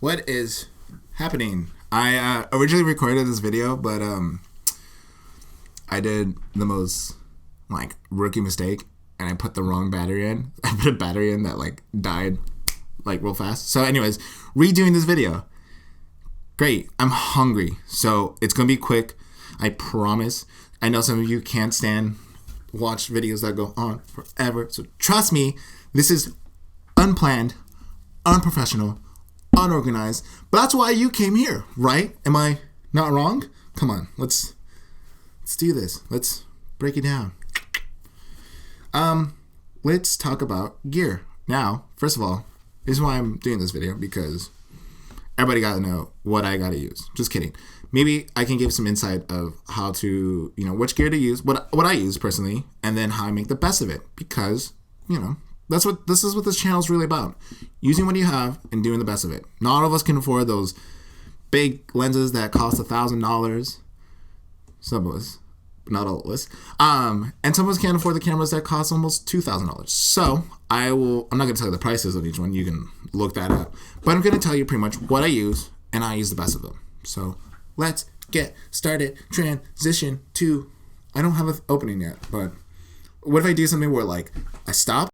What is happening? I originally recorded this video, but I did the most rookie mistake, and I put the wrong battery in. I put a battery in that died real fast. So, anyways, redoing this video. Great. I'm hungry, so it's gonna be quick. I promise. I know some of you can't stand watch videos that go on forever, so trust me. This is unplanned, unprofessional, unorganized, but that's why you came here, right? Am I not wrong? Come on, let's do this. Let's break it down. Let's talk about gear. Now, first of all, this is why I'm doing this video, because everybody gotta know what I gotta use. Just kidding. Maybe I can give some insight of how to, which gear to use, what I use personally, and then how I make the best of it, because, this is what this channel is really about. Using what you have and doing the best of it. Not all of us can afford those big lenses that cost $1,000. Some of us, but not all of us. And some of us can't afford the cameras that cost almost $2,000. So I'm not going to tell you the prices of each one. You can look that up. But I'm going to tell you pretty much what I use, and I use the best of them. So let's get started. Transition to, I don't have an opening yet, but what if I do something where I stop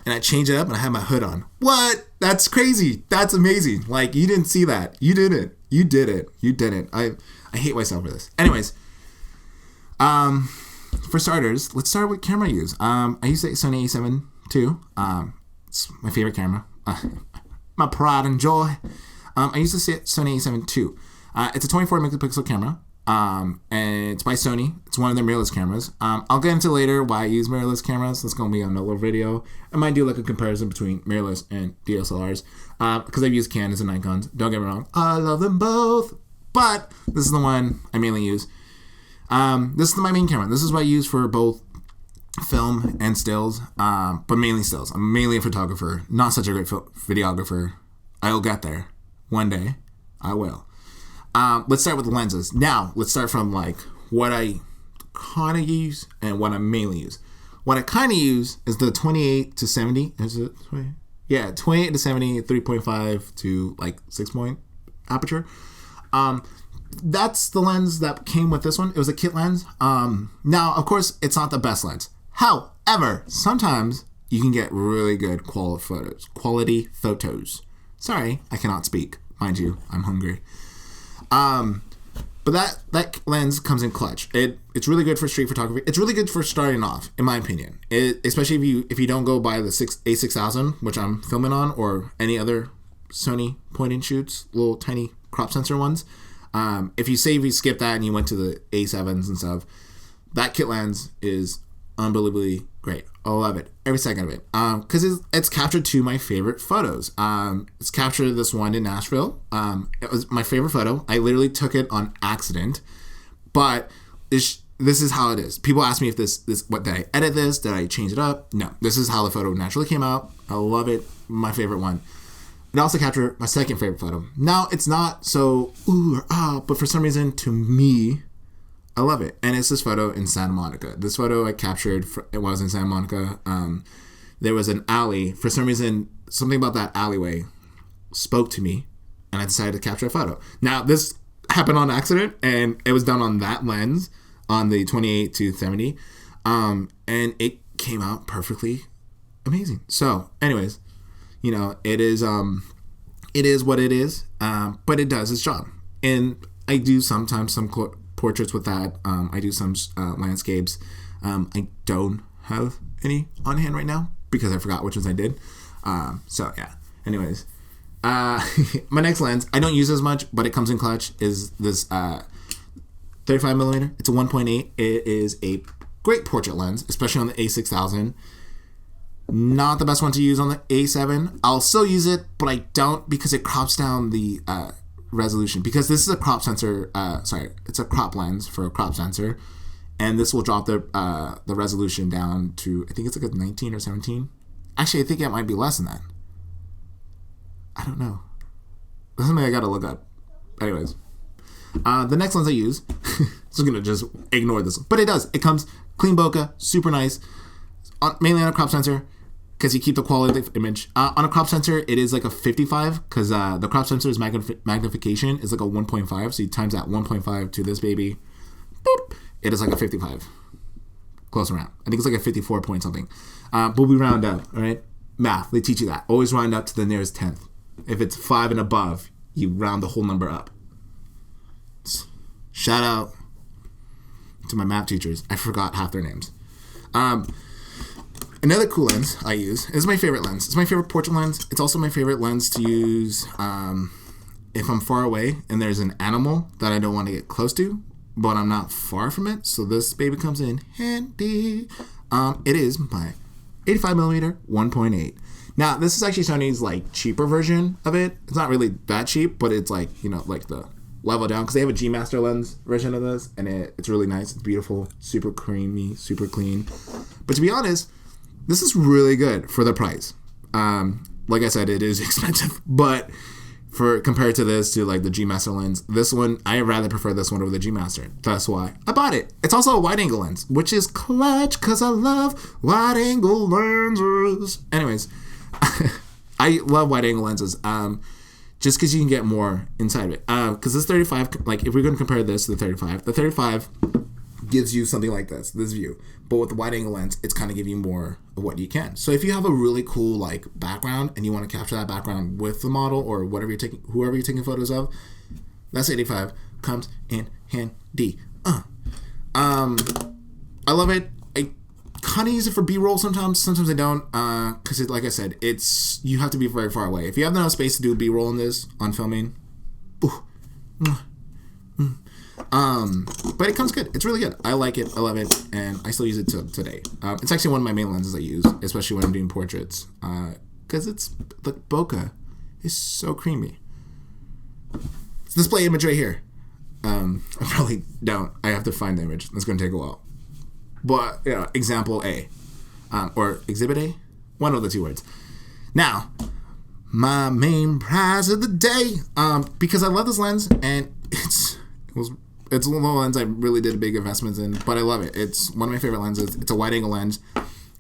and I change it up and I have my hood on? What? That's crazy. That's amazing. You didn't see that. You didn't. You did it. You didn't. I hate myself for this. Anyways, for starters, let's start with camera I use. I use the Sony A7 II. It's my favorite camera. My pride and joy. I use the Sony A7 II. It's a 24 megapixel camera. And it's by Sony. It's one of their mirrorless cameras. I'll get into later why I use mirrorless cameras. That's going to be another video. I might do a comparison between mirrorless and DSLRs, because I've used Canons and Nikons. Don't get me wrong, I love them both, but this is the one I mainly use. This is my main camera. This is what I use for both film and stills, but mainly stills. I'm mainly a photographer, not such a great videographer. I'll get there one day. I will. Let's start with the lenses. Now, let's start from what I kind of use and what I mainly use. What I kind of use is the 28 to 70. Is it 20? Yeah, 28 to 70, 3.5 to 6 point aperture. That's the lens that came with this one. It was a kit lens. Now, of course, it's not the best lens. However, sometimes you can get really good quality photos. Sorry, I cannot speak. Mind you, I'm hungry. But that lens comes in clutch. It's really good for street photography. It's really good for starting off, in my opinion. Especially if you don't go buy the A6000, which I'm filming on, or any other Sony point and shoots, little tiny crop sensor ones. If you skip that and you went to the A7s and stuff, that kit lens is unbelievably great. I love it, every second of it, because it's captured two of my favorite photos. It's captured this one in Nashville. It was my favorite photo. I literally took it on accident, but this is how it is. People ask me if this what did I edit this? Did I change it up? No, this is how the photo naturally came out. I love it. My favorite one. It also captured my second favorite photo. Now, it's not so ooh or ah, but for some reason, to me, I love it. And it's this photo in Santa Monica. This photo I captured, it was in Santa Monica. There was an alley. For some reason, something about that alleyway spoke to me, and I decided to capture a photo. Now, this happened on accident, and it was done on that lens, on the 28 to 70. And it came out perfectly amazing. So, anyways, it is what it is, but it does its job. And I do sometimes some portraits with that. I do some landscapes. I don't have any on hand right now because I forgot which ones I did. So yeah. Anyways, my next lens I don't use as much, but it comes in clutch. Is this 35 millimeter? It's a 1.8. It is a great portrait lens, especially on the A6000. Not the best one to use on the A7. I'll still use it, but I don't, because it crops down the resolution, because this is a crop sensor. It's a crop lens for a crop sensor, and this will drop the resolution down to, I think it's a 19 or 17. Actually, I think it might be less than that. I don't know. That's something I gotta look up. Anyways, the next lens I use, so I'm gonna just ignore this, but it does. It comes clean bokeh, super nice, mainly on a crop sensor. because you keep the quality of the image. On a crop sensor, it is like a 55 because the crop sensor's magnification is like a 1.5. So you times that 1.5 to this baby, boop, it is like a 55. Close around. I think it's like a 54 point something. But we round up, all right? Math, they teach you that. Always round up to the nearest tenth. If it's 5 and above, you round the whole number up. Shout out to my math teachers. I forgot half their names. Another cool lens I use is my favorite lens. It's my favorite portrait lens. It's also my favorite lens to use if I'm far away and there's an animal that I don't want to get close to, but I'm not far from it. So this baby comes in handy. It is my 85mm 1.8. Now, this is actually Sony's like cheaper version of it. It's not really that cheap, but it's like, you know, like the level down because they have a G Master lens version of this, and it's really nice. It's beautiful, super creamy, super clean. But to be honest, this is really good for the price. Like I said, it is expensive, but for compared to this, to like the G Master lens, this one, I rather prefer this one over the G Master. That's why I bought it. It's also a wide angle lens, which is clutch because I love wide angle lenses. Anyways, I love wide angle lenses. Just because you can get more inside of it. Because this 35, like if we're going to compare this to the 35 gives you something like this view. But with the wide angle lens, it's kind of give you more of what you can. So if you have a really cool like background and you want to capture that background with the model or whoever you're taking photos of, that's 85 comes in handy. I love it. I kind of use it for B-roll sometimes. Sometimes I don't, because like I said, you have to be very far away. If you have enough space to do B-roll in this on filming, but it comes good. It's really good. I like it. I love it, and I still use it today. It's actually one of my main lenses I use, especially when I'm doing portraits, because the bokeh is so creamy. It's display image right here. I probably don't. I have to find the image. That's going to take a while. But example A, or exhibit A, one of the two words. Now, my main prize of the day, because I love this lens, and it's a lens I really did big investments in, but I love it. It's one of my favorite lenses. It's a wide angle lens.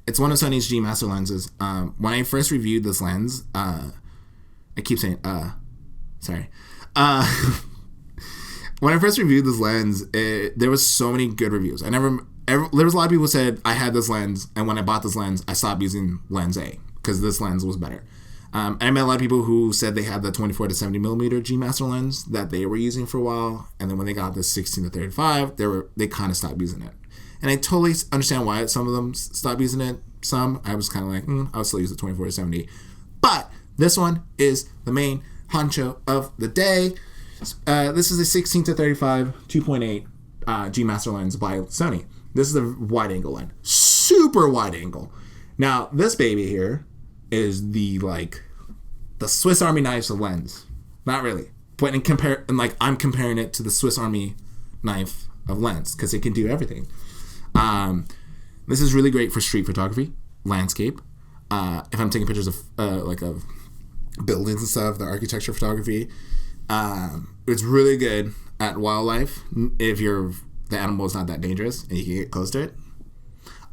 It's one of Sony's G Master lenses. When I first reviewed this lens, I keep saying sorry. When I first reviewed this lens, there was so many good reviews. There was a lot of people who said I had this lens, and when I bought this lens, I stopped using lens A because this lens was better. And I met a lot of people who said they had the 24 to 70mm G Master lens that they were using for a while, and then when they got the 16 to 35, they kind of stopped using it. And I totally understand why some of them stopped using it. Some I was kind of like, I'll still use the 24 to 70. But this one is the main honcho of the day. This is a 16 to 35 2.8 G Master lens by Sony. This is a wide angle lens, super wide angle. Now this baby here is the Swiss Army knives of lens. Not really, but I'm comparing it to the Swiss Army knife of lens because it can do everything. This is really great for street photography, landscape. If I'm taking pictures of of buildings and stuff, the architecture photography. It's really good at wildlife if the animal is not that dangerous and you can get close to it.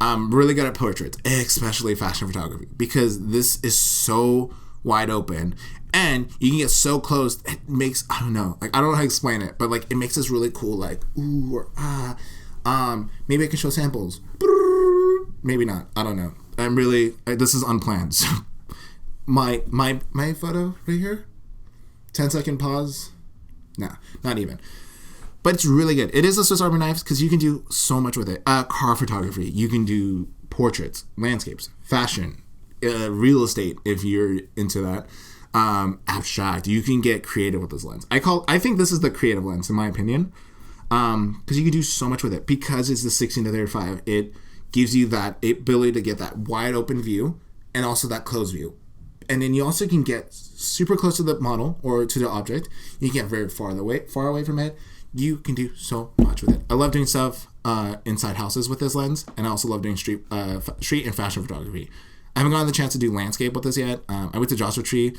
Really good at portraits, especially fashion photography, because this is so wide open and you can get so close. It makes, I don't know how to explain it, but it makes this really cool, ooh or ah. Maybe I can show samples. Maybe not. I don't know. This is unplanned. So my photo right here, 10-second pause. Nah, not even. But it's really good. It is a Swiss Army knife because you can do so much with it. Car photography. You can do portraits, landscapes, fashion, real estate if you're into that. Abstract. You can get creative with this lens. I think this is the creative lens in my opinion. Because you can do so much with it. Because it's the 16 to 35, it gives you that ability to get that wide open view and also that close view. And then you also can get super close to the model or to the object. You can get very far away from it. You can do so much with it. I love doing stuff inside houses with this lens, and I also love doing street and fashion photography. I haven't gotten the chance to do landscape with this yet. I went to Joshua Tree.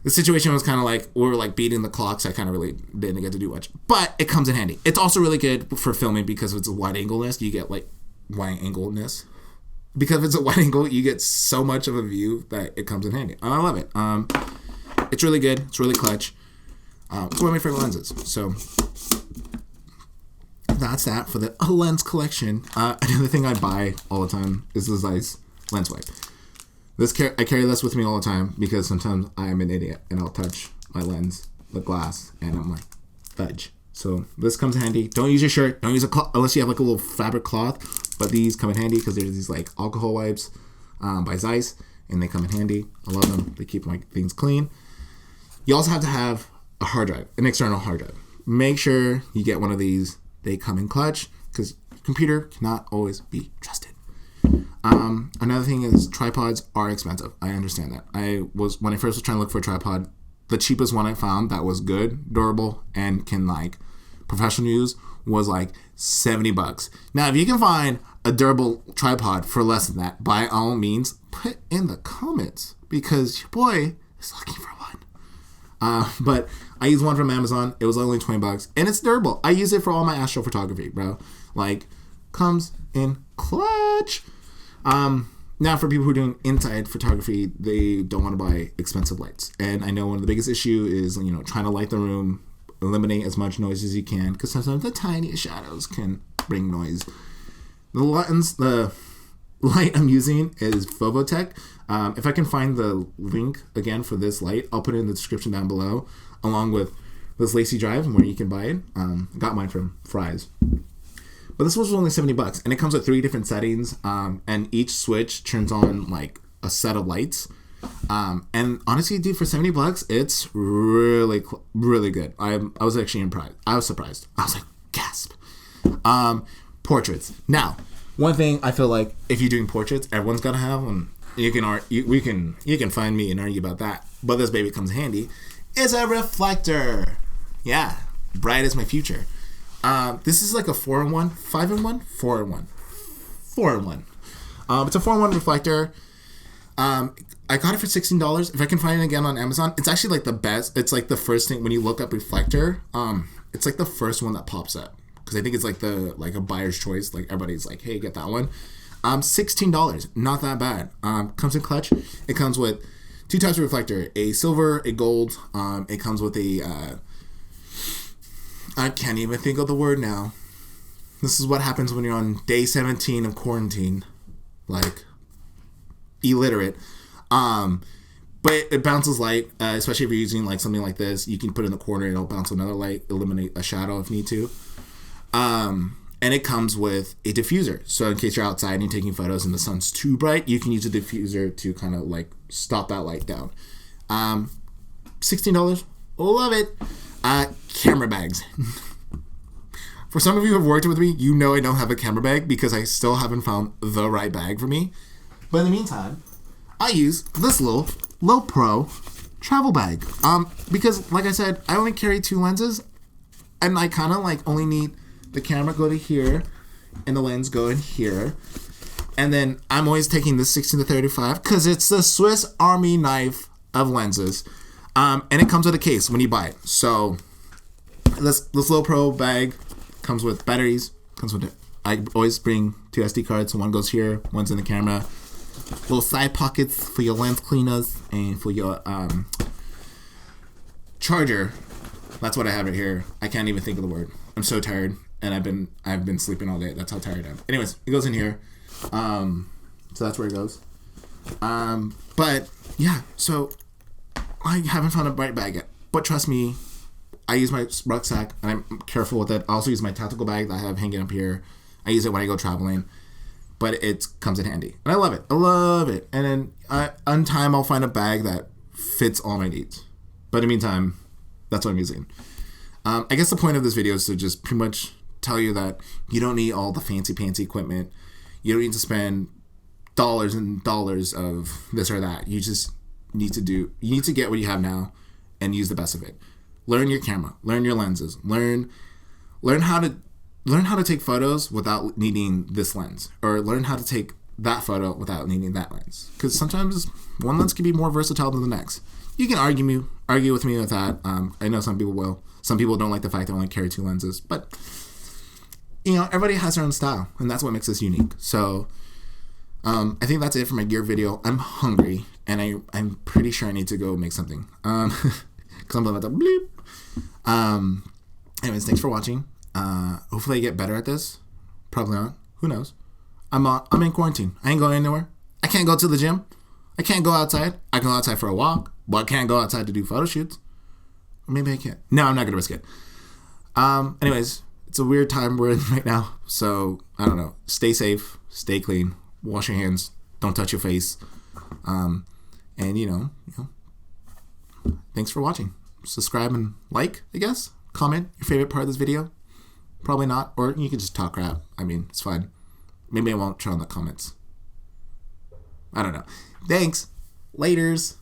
The situation was kind of we were beating the clock, so I kind of really didn't get to do much. But it comes in handy. It's also really good for filming because it's a wide angleness. You get wide angleness. because it's a wide angle, you get so much of a view that it comes in handy. And I love it. It's really good. It's really clutch. It's one of my favorite lenses. So that's that for the lens collection. Another thing I buy all the time is the Zeiss lens wipe. I carry this with me all the time because sometimes I am an idiot and I'll touch my lens, the glass, and I'm like, fudge. So this comes in handy. Don't use your shirt. Don't use a cloth unless you have like a little fabric cloth. But these come in handy because there's these like alcohol wipes by Zeiss, and they come in handy. I love them. They keep my things clean. You also have to have a hard drive, an external hard drive. Make sure you get one of these. They come in clutch because your computer cannot always be trusted. Another thing is tripods are expensive. I understand that. When I first was trying to look for a tripod, the cheapest one I found that was good, durable, and can like professional use was like $70. Now, if you can find a durable tripod for less than that, by all means, put in the comments because your boy is looking for one. But I used one from Amazon. It was only $20, and it's durable. I use it for all my astrophotography, bro. Like, comes in clutch. Now, for people who are doing inside photography, they don't want to buy expensive lights. And I know one of the biggest issue is, trying to light the room, eliminate as much noise as you can, because sometimes the tiniest shadows can bring noise. The light I'm using is Fovitec. If I can find the link again for this light, I'll put it in the description down below, along with this Lacie drive where you can buy it. I got mine from Fry's. But this was only $70, and it comes with 3 different settings, and each switch turns on like a set of lights. And honestly, dude, for $70, it's really, really good. I was actually impressed. I was surprised. I was like, gasp. Portraits. Now, one thing I feel like if you're doing portraits, everyone's gotta have one. You can find me and argue about that. But this baby comes handy. It's a reflector. Yeah, bright as my future. This is like a 4-in-1, 5-in-1, 4-in-1, 4-in-1. It's a 4-in-1 reflector. I got it for $16. If I can find it again on Amazon, it's actually like the best. It's like the first thing when you look up reflector. It's like the first one that pops up because I think it's like a buyer's choice. Like everybody's like, hey, get that one. $16, not that bad. Comes in clutch. It comes with 2 types of reflector: a silver, a gold. It comes with a I can't even think of the word now. This is what happens when you're on day 17 of quarantine. Like, illiterate. But it bounces light, especially if you're using like something like this. You can put it in the corner and it'll bounce another light, eliminate a shadow if need to. And it comes with a diffuser. So in case you're outside and you're taking photos and the sun's too bright, you can use a diffuser to kind of like stop that light down. $16. Love it. Camera bags. For some of you who have worked with me, you know I don't have a camera bag because I still haven't found the right bag for me. But in the meantime, I use this little low pro travel bag. Because like I said, I only carry 2 lenses, and I kind of like only need the camera go to here and the lens go in here. And then I'm always taking this 16-35 because it's the Swiss Army knife of lenses. And it comes with a case when you buy it. So this low pro bag comes with batteries. I always bring 2 SD cards. So one goes here, one's in the camera. Little side pockets for your lens cleaners and for your charger. That's what I have right here. I can't even think of the word. I'm so tired, and I've been sleeping all day. That's how tired I am. Anyways, it goes in here. So that's where it goes. But yeah, so I haven't found a bright bag yet. But trust me, I use my rucksack, and I'm careful with it. I also use my tactical bag that I have hanging up here. I use it when I go traveling. But it comes in handy. And I love it. I love it. And then on time, I'll find a bag that fits all my needs. But in the meantime, that's what I'm using. I guess the point of this video is to just pretty much tell you that you don't need all the fancy equipment. You don't need to spend dollars and dollars of this or that. You just need to get what you have now and use the best of it. Learn your camera. Learn your lenses. Learn how to take photos without needing this lens, or learn how to take that photo without needing that lens. Because sometimes one lens can be more versatile than the next. You can argue with me with that. I know some people will. Some people don't like the fact that I only carry 2 lenses, but everybody has their own style, and that's what makes us unique. So I think that's it for my gear video. I'm hungry, and I'm pretty sure I need to go make something. Because I'm about to bleep. Anyways, thanks for watching. Hopefully I get better at this. Probably not. Who knows? I'm in quarantine. I ain't going anywhere. I can't go to the gym. I can't go outside. I can go outside for a walk, but I can't go outside to do photo shoots. Or maybe I can't. No, I'm not gonna risk it. Anyways, it's a weird time we're in right now. So I don't know. Stay safe. Stay clean. Wash your hands. Don't touch your face. And you know, thanks for watching. Subscribe and like, I guess. Comment your favorite part of this video. Probably not. Or you can just talk crap. I mean, it's fine. Maybe I won't try on the comments. I don't know. Thanks. Laters.